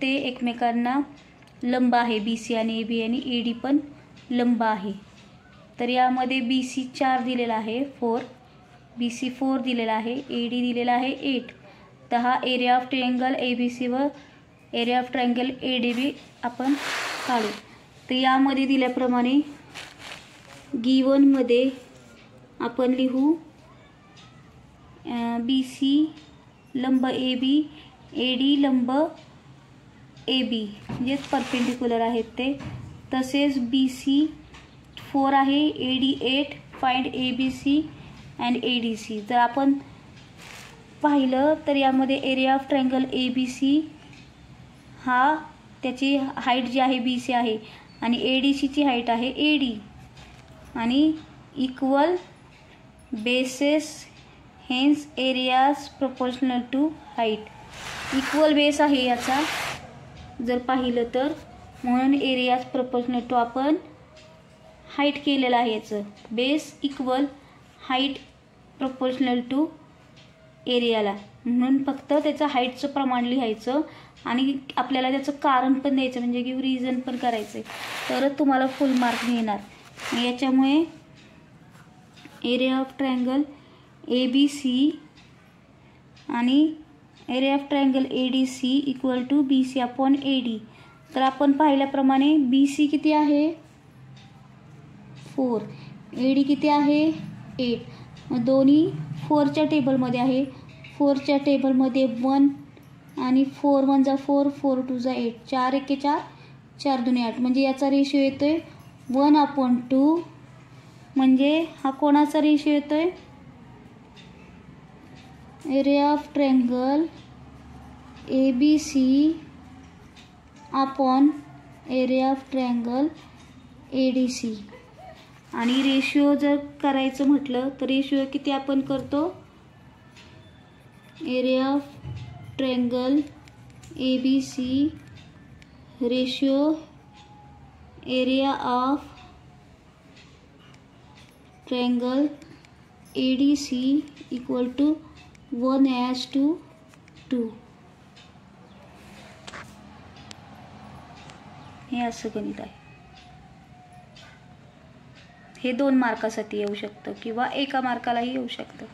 ते एकमेकांना लंब आहे, BC आणि AB, आणि AD पण लंब आहे. तर यामध्ये BC 4 दिलेला आहे, 4, BC 4 दिलेला आहे, AD दिलेला आहे 8. तर हा एरिया ऑफ ट्रायंगल ABC व एरिया ऑफ ट्रायंगल ADB आपण काढू. तर यामध्ये दिल्याप्रमाणे गिवनमध्ये आपण लिहू BC लंब AB, AD लंब AB, म्हणजेच परपेंडिक्युलर आहेत ते. तसेच BC 4 आहे, AD 8. Find ABC and ADC. जर आपण पाहिलं तर यामध्ये एरिया ऑफ ट्रायंगल ABC हा त्याची हाईट जी आहे BC आहे आणि ADCची हाईट आहे AD, आणि equal bases hence areas proportional to height. Equal base आहे याचा जर पाहिलं तर, म्हणून एरियाज प्रोपोर्शनल टू आपण हाईट केलेलं आहे. याचं base equal height proportional to एरियाला, म्हणून फक्त त्याचं हाईटचं प्रमाण लिहायचं आणि आपल्याला त्याचं कारण पण द्यायचं, म्हणजे की रिझन पण करायचं आहे, तरच तुम्हाला फुल मार्क मिळणार. याच्यामुळे एरिया ऑफ ट्रायंगल ABC आणि area of triangle ADC equal to BC upon AD. तर आपण पाहिल्याप्रमाणे BC किती आहे 4, AD किती आहे 8. मग दोन्ही 4च्या टेबलमध्ये आहे. 4च्या टेबलमध्ये 1 आणि 4 1 जा 4, 4 2 जा 8, 4 1 4, 4 2 8, म्हणजे याचा रेशिओ येतोय 1/2. म्हणजे हा कोणाचा रेशिओ येतोय, area of triangle ABC upon area of triangle ADC. आणि रेशिओ जर करायचं म्हटलं तर रेशिओ किती आपण करतो, area of triangle ABC ratio area of triangle ADC equal to 1:2. हे असं गणित आहे. हे 2 मार्कासाठी येऊ शकतं किंवा 1 मार्कालाही येऊ शकतं.